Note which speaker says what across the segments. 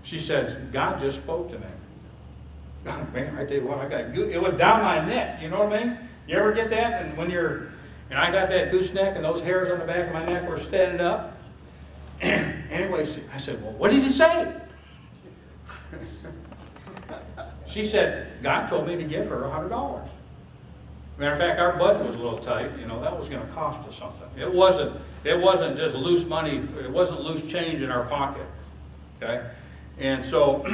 Speaker 1: She says, God just spoke to me. Oh, man, I tell you what, it was down my neck, you know what I mean? You ever get that? And and I got that gooseneck and those hairs on the back of my neck were standing up. Anyway, I said, well, what did he say? She said, God told me to give her $100. Matter of fact, our budget was a little tight. You know, that was going to cost us something. It wasn't just loose money. It wasn't loose change in our pocket. Okay? And so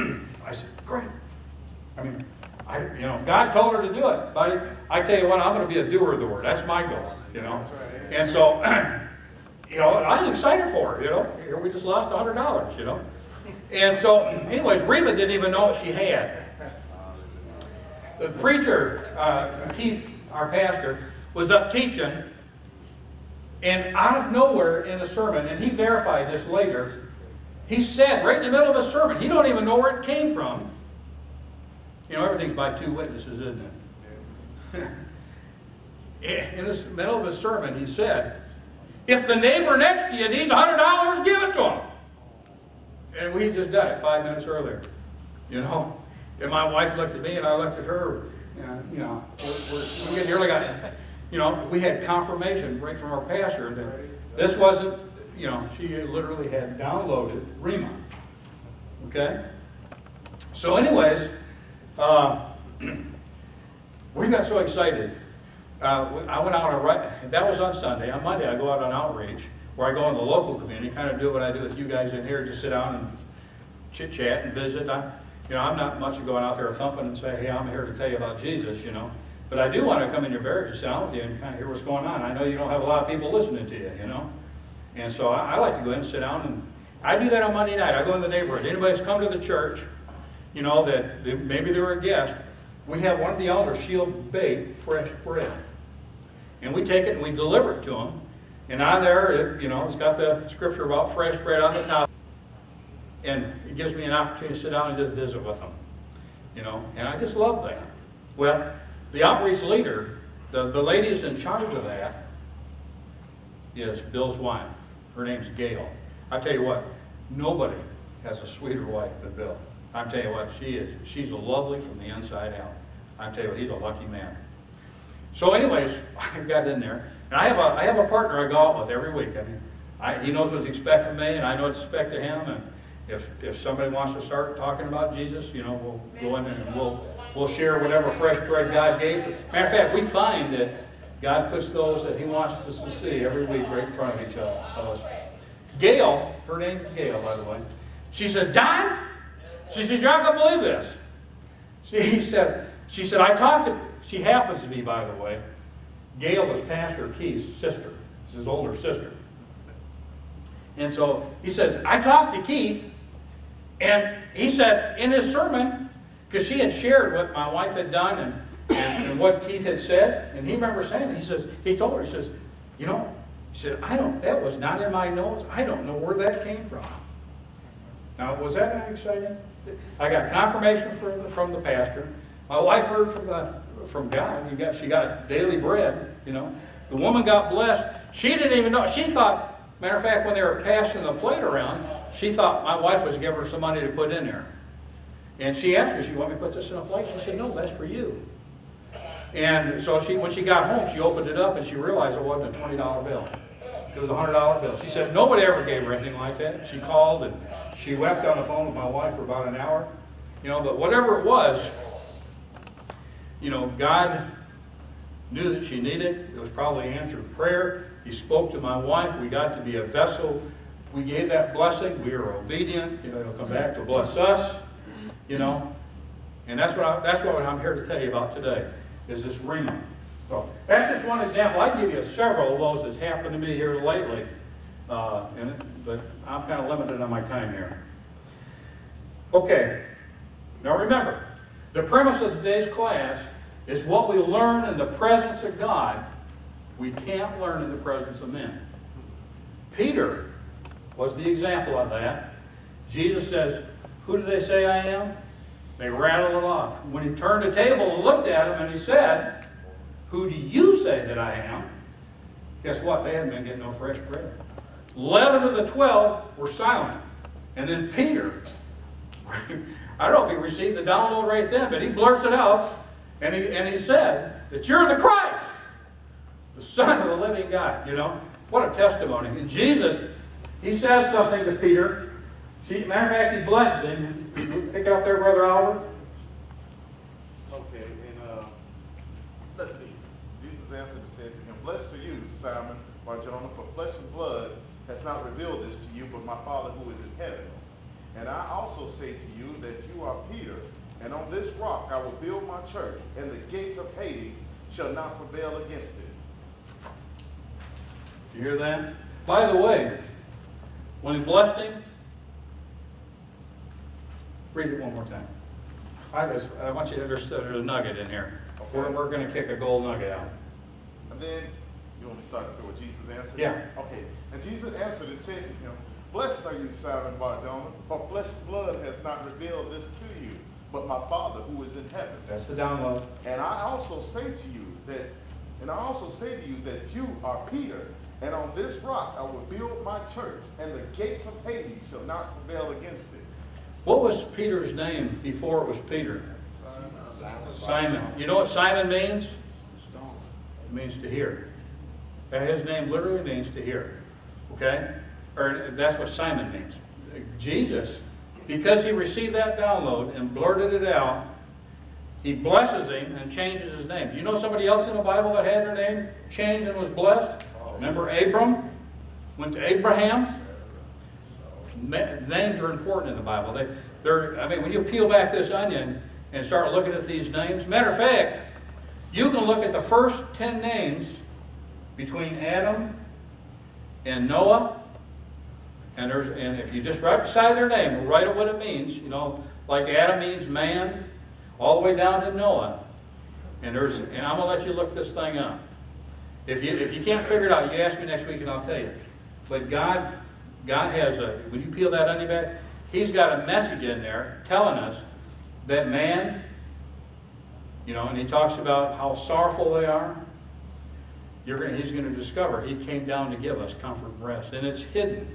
Speaker 1: I said, great. I mean, if God told her to do it, buddy, I tell you what, I'm going to be a doer of the word. That's my goal, you know. And so, I was excited for her, Here we just lost $100, And so, anyways, Reba didn't even know what she had. The preacher, Keith, our pastor, was up teaching, and out of nowhere in the sermon, and he verified this later, he said, right in the middle of a sermon, he don't even know where it came from. Everything's by two witnesses, isn't it? In the middle of a sermon, he said, if the neighbor next to you needs $100, give it to him. And we had just done it 5 minutes earlier, And my wife looked at me, and I looked at her. We nearly got, we had confirmation right from our pastor that this wasn't, she literally had downloaded Rhema. Okay? So anyways, we got so excited. I went out that was on Sunday. On Monday, I go out on outreach, where I go in the local community, kind of do what I do with you guys in here, just sit down and chit-chat and visit. I'm not much of going out there thumping and say, hey, I'm here to tell you about Jesus, But I do want to come in your barracks and sit down with you and kind of hear what's going on. I know you don't have a lot of people listening to you, And so I like to go in and sit down, and I do that on Monday night. I go in the neighborhood. Anybody that's come to the church, that maybe they were a guest, we have one of the elders, she'll bake fresh bread. And we take it and we deliver it to them. And on there, it's got the scripture about fresh bread on the top. And it gives me an opportunity to sit down and just visit with them. And I just love that. Well, the outreach leader, the lady that's in charge of that, is Bill's wife. Her name's Gail. I tell you what, nobody has a sweeter wife than Bill. I tell you what, she's lovely from the inside out. I tell you what, he's a lucky man. So anyways, I got in there. And I have a partner I go out with every week. He knows what to expect from me, and I know what to expect of him. And if somebody wants to start talking about Jesus, we'll go in and we'll share whatever fresh bread God gave. Matter of fact, we find that God puts those that He wants us to see every week right in front of each other. Gail, her name's Gail, by the way. She says, Don, she says, you're not going to believe this. She said, she happens to be, by the way, Gail was Pastor Keith's sister. It's his older sister. And so he says, I talked to Keith, and he said in his sermon, because she had shared what my wife had done and what Keith had said, and he remembers saying, he told her, he says, that was not in my notes. I don't know where that came from. Now, was that not exciting? I got confirmation from the pastor. My wife heard from God. She got daily bread, The woman got blessed. She didn't even know. She thought, matter of fact, when they were passing the plate around, she thought my wife was giving her some money to put in there. And she asked her, you want me to put this in a plate? She said, no, that's for you. And so when she got home, she opened it up and she realized it wasn't a $20 bill. It was a $100 bill. She said nobody ever gave her anything like that. She called and she wept on the phone with my wife for about an hour. But whatever it was, God knew that she needed it. It was probably answered prayer. He spoke to my wife. We got to be a vessel. We gave that blessing. We were obedient. He'll come back to bless us. And that's what I'm here to tell you about today, is this Rhema. So that's just one example. I can give you several of those that's happened to me here lately, but I'm kind of limited on my time here. Okay. Now remember, the premise of today's class is what we learn in the presence of God, we can't learn in the presence of men. Peter was the example of that. Jesus says, who do they say I am? They rattled it off. When he turned the table and looked at him and he said, who do you say that I am? Guess what? They hadn't been getting no fresh bread. 11 of the 12 were silent. And then Peter, I don't know if he received the download right then, but he blurts it out, and he said that you're the Christ, the Son of the living God. You know, what a testimony. And Jesus, he says something to Peter. Matter of fact, he blesses him. Pick it up there, Brother Oliver.
Speaker 2: Okay, and let's see. Jesus answered and said to him, "Blessed are you, Simon Bar-Jonah, for flesh and blood has not revealed this to you, but my Father who is in heaven. And I also say to you that you are Peter, and on this rock I will build my church, and the gates of Hades shall not prevail against it."
Speaker 1: You hear that? By the way, when he blessed him, read it one more time. I want you to understand there's a nugget in here.
Speaker 2: Okay.
Speaker 1: We're going to kick a gold nugget out.
Speaker 2: And then, you want me to start with what Jesus answered?
Speaker 1: Yeah.
Speaker 2: Okay. And Jesus answered and said to him, "Blessed are you, Simon Bar-Jonah, for flesh and blood has not revealed this to you, but my Father who is in heaven.
Speaker 1: That's the download.
Speaker 2: And I also say to you that you are Peter, and on this rock I will build my church, and the gates of Hades shall not prevail against it."
Speaker 1: What was Peter's name before it was Peter? Simon. You know what Simon means? It means to hear. His name literally means to hear. Okay? Or that's what Simon means. Jesus, because he received that download and blurted it out, he blesses him and changes his name. Do you know somebody else in the Bible that had their name changed and was blessed? Remember Abram? Went to Abraham? Names are important in the Bible. When you peel back this onion and start looking at these names, matter of fact, you can look at the first 10 names between Adam and Noah, and if you just right beside their name, write what it means. You know, like Adam means man, all the way down to Noah. And I'm going to let you look this thing up. If you can't figure it out, you ask me next week and I'll tell you. But God has when you peel that onion back, He's got a message in there telling us that man, you know, and He talks about how sorrowful they are. He's going to discover He came down to give us comfort and rest. And it's hidden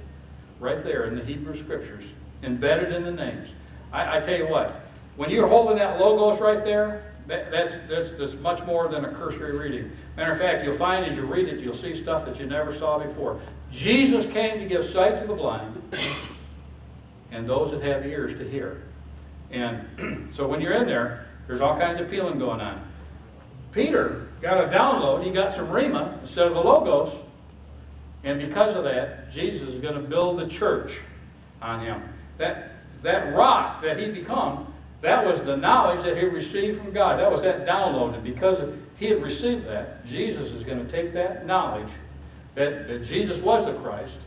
Speaker 1: right there in the Hebrew Scriptures, embedded in the names. I tell you what, when you're holding that logos right there, that's much more than a cursory reading. Matter of fact, you'll find as you read it, you'll see stuff that you never saw before. Jesus came to give sight to the blind and those that have ears to hear. And so when you're in there, there's all kinds of peeling going on. Peter got a download. He got some rhema instead of the logos. And because of that, Jesus is going to build the church on him. That rock that he become, that was the knowledge that he received from God. That was that download. And because he had received that, Jesus is going to take that knowledge that Jesus was the Christ,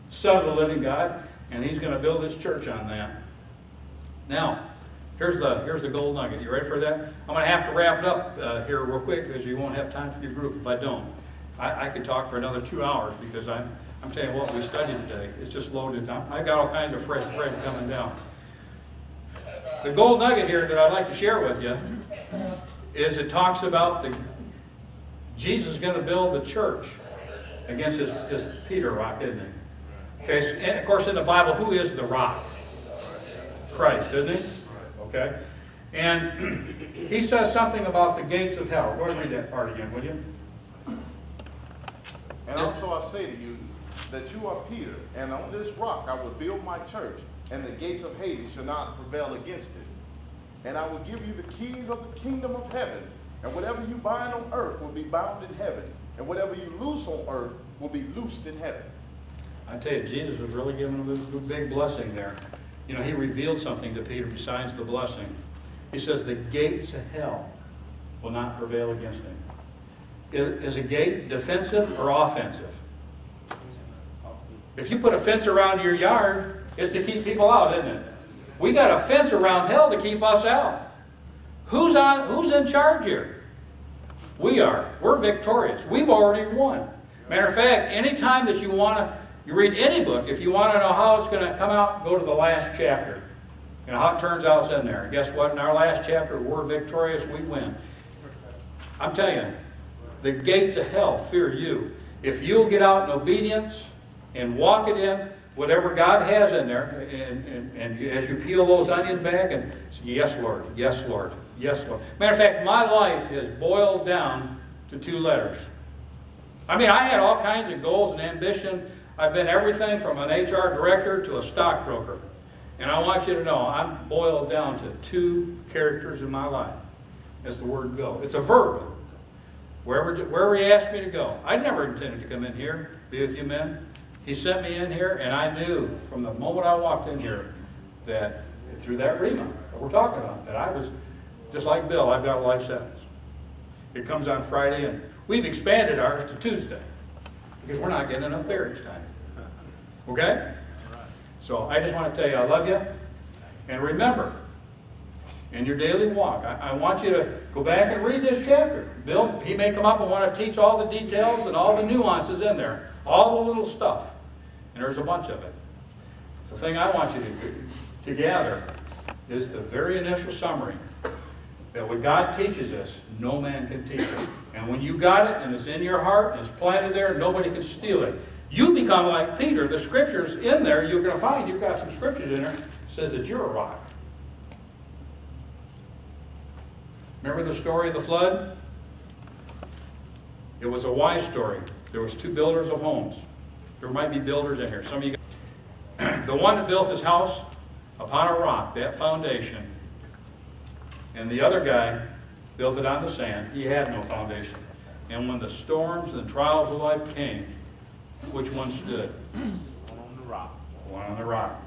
Speaker 1: Son of the living God, and He's going to build His church on that. Now, here's the gold nugget. You ready for that? I'm going to have to wrap it up here real quick because you won't have time for your group if I don't. I could talk for another 2 hours because I'm telling you what we studied today. It's just loaded down. I got all kinds of fresh bread coming down. The gold nugget here that I'd like to share with you is it talks about Jesus is going to build the church against his Peter rock, isn't he? Okay, so, and of course in the Bible, who is the rock? Christ, isn't he? Okay. And he says something about the gates of hell. Go ahead and read that part again, will you?
Speaker 2: "And also I say to you that you are Peter, and on this rock I will build my church, and the gates of Hades shall not prevail against it. And I will give you the keys of the kingdom of heaven, and whatever you bind on earth will be bound in heaven, and whatever you loose on earth will be loosed in heaven." I
Speaker 1: tell you, Jesus was really giving him a big blessing there. You know, He revealed something to Peter besides the blessing. He says the gates of hell will not prevail against him. Is a gate defensive or offensive? If you put a fence around your yard, it's to keep people out, isn't it? We got a fence around hell to keep us out. Who's in charge here? We are. We're victorious. We've already won. Matter of fact, anytime that you read any book, if you want to know how it's going to come out, go to the last chapter. You know how it turns out, it's in there. And guess what? In our last chapter, we're victorious, we win. I'm telling you, the gates of hell fear you. If you'll get out in obedience and walk it in, whatever God has in there, and as you peel those onions back, and say, yes, Lord, yes, Lord, yes, Lord. Matter of fact, my life has boiled down to 2 letters. I mean, I had all kinds of goals and ambition. I've been everything from an HR director to a stockbroker. And I want you to know, I'm boiled down to 2 characters in my life. That's the word go. It's a verb. Wherever he asked me to go. I never intended to come in here, be with you men. He sent me in here, and I knew from the moment I walked in here that through that rhema that we're talking about, that I was, just like Bill, I've got a life sentence. It comes on Friday, and we've expanded ours to Tuesday because we're not getting enough marriage time. Okay? So I just want to tell you I love you. And remember, in your daily walk, I want you to go back and read this chapter. Bill, he may come up and want to teach all the details and all the nuances in there, all the little stuff. And there's a bunch of it. The thing I want you to gather is the very initial summary. That what God teaches us, no man can teach it. And when you got it and it's in your heart and it's planted there, nobody can steal it. You become like Peter. The scriptures in there, you're going to find, you've got some scriptures in there, that says that you're a rock. Remember the story of the flood? It was a wise story. There was 2 builders of homes. There might be builders in here. Some of you guys. The one that built his house upon a rock, that foundation. And the other guy built it on the sand. He had no foundation. And when the storms and trials of life came, which one stood?
Speaker 2: One on the rock.
Speaker 1: One on the rock.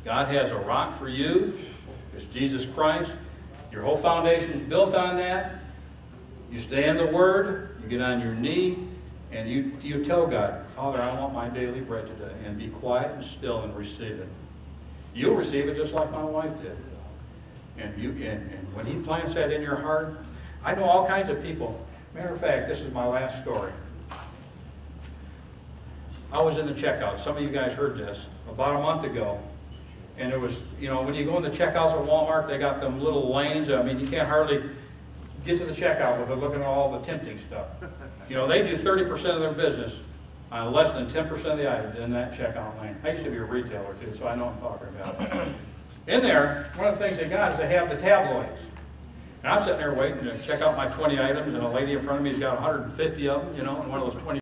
Speaker 1: God has a rock for you. It's Jesus Christ. Your whole foundation is built on that. You stay in the Word. You get on your knee. And you tell God, Father, I want my daily bread today. And be quiet and still and receive it. You'll receive it just like my wife did. And when he plants that in your heart, I know all kinds of people. Matter of fact, this is my last story. I was in the checkout. Some of you guys heard this about a month ago. And it was, you know, when you go in the checkouts at Walmart, they got them little lanes. I mean, you can't hardly get to the checkout without looking at all the tempting stuff. You know, they do 30% of their business on less than 10% of the items in that checkout lane. I used to be a retailer too, so I know what I'm talking about. In there, one of the things they got is they have the tabloids. And I'm sitting there waiting to check out my 20 items, and a lady in front of me has got 150 of them, you know, in one of those 20